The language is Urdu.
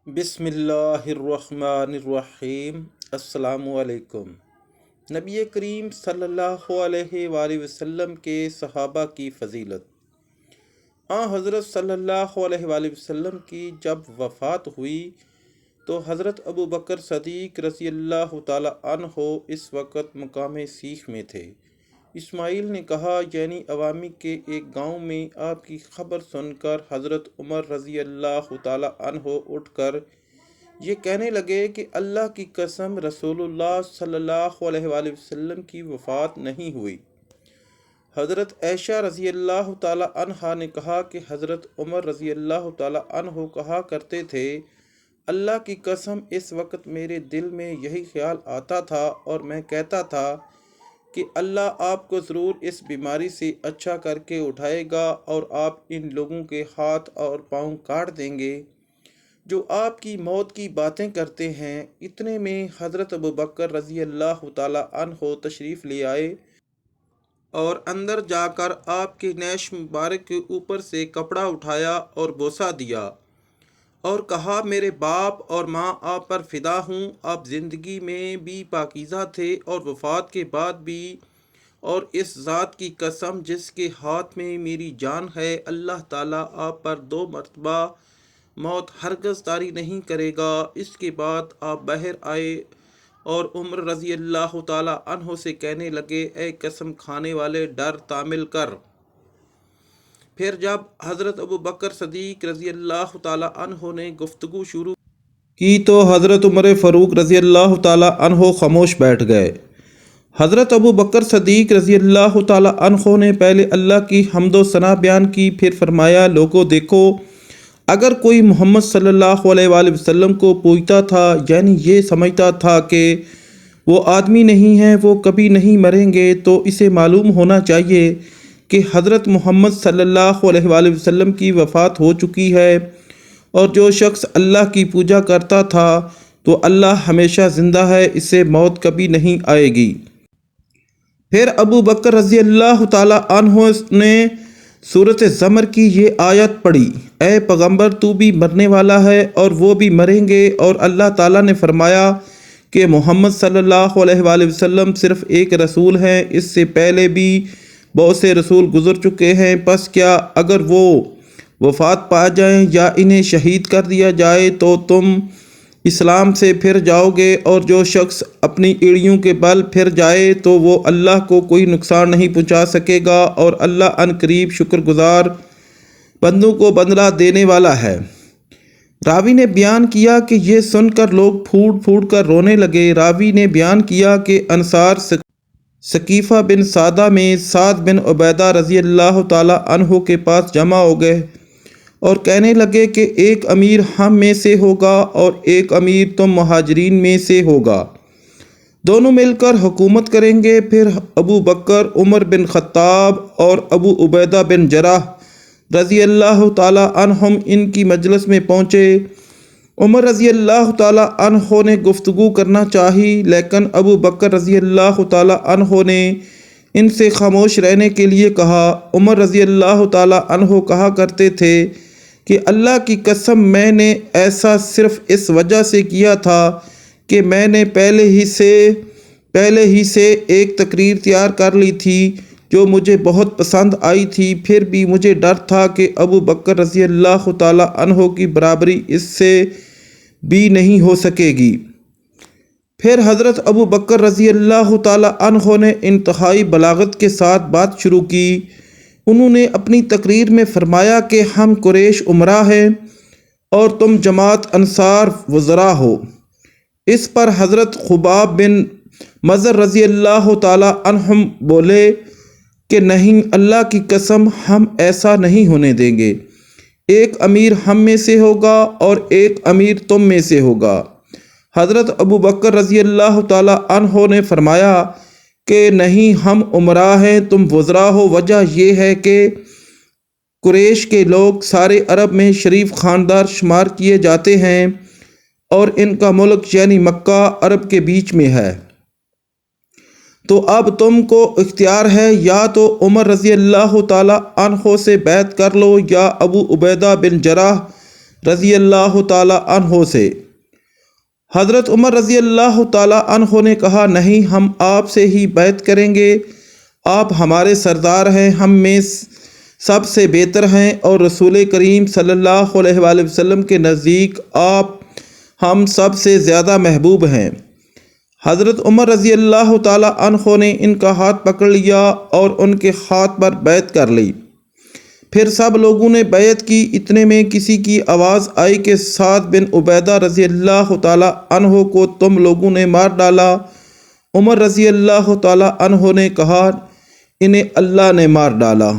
بسم اللہ الرحمن الرحیم۔ السلام علیکم۔ نبی کریم صلی اللہ علیہ وآلہ وسلم کے صحابہ کی فضیلت۔ حضرت صلی اللہ علیہ وآلہ وسلم کی جب وفات ہوئی تو حضرت ابو بکر صدیق رضی اللہ تعالی عنہ اس وقت مقام سیخ میں تھے۔ اسماعیل نے کہا، یعنی عوامی کے ایک گاؤں میں آپ کی خبر سن کر حضرت عمر رضی اللہ تعالی عنہ اٹھ کر یہ کہنے لگے کہ اللہ کی قسم رسول اللہ صلی اللہ علیہ وآلہ وسلم کی وفات نہیں ہوئی۔ حضرت عائشہ رضی اللہ تعالی عنہا نے کہا کہ حضرت عمر رضی اللہ تعالی عنہ کہا کرتے تھے، اللہ کی قسم اس وقت میرے دل میں یہی خیال آتا تھا اور میں کہتا تھا کہ اللہ آپ کو ضرور اس بیماری سے اچھا کر کے اٹھائے گا اور آپ ان لوگوں کے ہاتھ اور پاؤں کاٹ دیں گے جو آپ کی موت کی باتیں کرتے ہیں۔ اتنے میں حضرت ابو بکر رضی اللہ تعالی عنہ تشریف لے آئے اور اندر جا کر آپ کے نیش مبارک کے اوپر سے کپڑا اٹھایا اور بوسہ دیا اور کہا، میرے باپ اور ماں آپ پر فدا ہوں، آپ زندگی میں بھی پاکیزہ تھے اور وفات کے بعد بھی، اور اس ذات کی قسم جس کے ہاتھ میں میری جان ہے، اللہ تعالیٰ آپ پر 2 مرتبہ موت ہرگز طاری نہیں کرے گا۔ اس کے بعد آپ باہر آئے اور عمر رضی اللہ تعالی عنہ سے کہنے لگے، اے قسم کھانے والے، ڈر تعمیل کر۔ پھر جب حضرت ابو بکر صدیق رضی اللہ تعالی عنہ نے گفتگو شروع کی تو حضرت عمر فاروق رضی اللہ تعالی عنہ خاموش بیٹھ گئے۔ حضرت ابو بکر صدیق رضی اللہ تعالی عنہ نے پہلے اللہ کی حمد و ثنا بیان کی، پھر فرمایا، لوگو دیکھو، اگر کوئی محمد صلی اللہ علیہ وآلہ وسلم کو پوجتا تھا، یعنی یہ سمجھتا تھا کہ وہ آدمی نہیں ہیں، وہ کبھی نہیں مریں گے، تو اسے معلوم ہونا چاہیے کہ حضرت محمد صلی اللہ علیہ وآلہ وسلم کی وفات ہو چکی ہے، اور جو شخص اللہ کی پوجا کرتا تھا تو اللہ ہمیشہ زندہ ہے، اسے موت کبھی نہیں آئے گی۔ پھر ابو بکر رضی اللہ تعالی عنہ نے سورۃ زمر کی یہ آیت پڑھی، اے پیغمبر، تو بھی مرنے والا ہے اور وہ بھی مریں گے، اور اللہ تعالیٰ نے فرمایا کہ محمد صلی اللہ علیہ وآلہ وسلم صرف ایک رسول ہیں، اس سے پہلے بھی بہت سے رسول گزر چکے ہیں، پس کیا اگر وہ وفات پا جائیں یا انہیں شہید کر دیا جائے تو تم اسلام سے پھر جاؤ گے، اور جو شخص اپنی ایڑیوں کے بل پھر جائے تو وہ اللہ کو کوئی نقصان نہیں پہنچا سکے گا، اور اللہ ان قریب شکر گزار بندوں کو بدلہ دینے والا ہے۔ راوی نے بیان کیا کہ یہ سن کر لوگ پھوٹ پھوٹ کر رونے لگے۔ راوی نے بیان کیا کہ انصار ثقیفہ بن سعدہ میں سعد بن عبیدہ رضی اللہ تعالی عنہ کے پاس جمع ہو گئے اور کہنے لگے کہ ایک امیر ہم میں سے ہوگا اور ایک امیر تم مہاجرین میں سے ہوگا، دونوں مل کر حکومت کریں گے۔ پھر ابو بکر، عمر بن خطاب اور ابو عبیدہ بن جراح رضی اللہ تعالی عنہم ان کی مجلس میں پہنچے۔ عمر رضی اللہ تعالی عنہ نے گفتگو کرنا چاہی، لیکن ابو بکر رضی اللہ تعالی عنہ نے ان سے خاموش رہنے کے لیے کہا۔ عمر رضی اللہ تعالی عنہ کہا کرتے تھے کہ اللہ کی قسم میں نے ایسا صرف اس وجہ سے کیا تھا کہ میں نے پہلے ہی سے ایک تقریر تیار کر لی تھی جو مجھے بہت پسند آئی تھی، پھر بھی مجھے ڈر تھا کہ ابو بکر رضی اللہ تعالی عنہ کی برابری اس سے بھی نہیں ہو سکے گی۔ پھر حضرت ابو بکر رضی اللہ تعالی عنہ نے انتہائی بلاغت کے ساتھ بات شروع کی۔ انہوں نے اپنی تقریر میں فرمایا کہ ہم قریش امراء ہیں اور تم جماعت انصار وزراء ہو۔ اس پر حضرت خباب بن مضر رضی اللہ تعالی عنہ بولے کہ نہیں، اللہ کی قسم ہم ایسا نہیں ہونے دیں گے، ایک امیر ہم میں سے ہوگا اور ایک امیر تم میں سے ہوگا۔ حضرت ابو بکر رضی اللہ تعالی عنہ نے فرمایا کہ نہیں، ہم امراء ہیں، تم وزراء ہو۔ وجہ یہ ہے کہ قریش کے لوگ سارے عرب میں شریف خاندار شمار کیے جاتے ہیں اور ان کا ملک یعنی مکہ عرب کے بیچ میں ہے، تو اب تم کو اختیار ہے، یا تو عمر رضی اللہ تعالی عنہ سے بیعت کر لو یا ابو عبیدہ بن جراح رضی اللہ تعالیٰ عنہ سے۔ حضرت عمر رضی اللہ تعالیٰ عنہ نے کہا، نہیں، ہم آپ سے ہی بیعت کریں گے، آپ ہمارے سردار ہیں، ہم میں سب سے بہتر ہیں، اور رسول کریم صلی اللہ علیہ وآلہ وسلم کے نزدیک آپ ہم سب سے زیادہ محبوب ہیں۔ حضرت عمر رضی اللہ تعالیٰ عنہ نے ان کا ہاتھ پکڑ لیا اور ان کے ہاتھ پر بیعت کر لی۔ پھر سب لوگوں نے بیعت کی۔ اتنے میں کسی کی آواز آئی کہ سعد بن عبیدہ رضی اللہ تعالیٰ عنہ کو تم لوگوں نے مار ڈالا۔ عمر رضی اللہ تعالیٰ عنہ نے کہا، انہیں اللہ نے مار ڈالا۔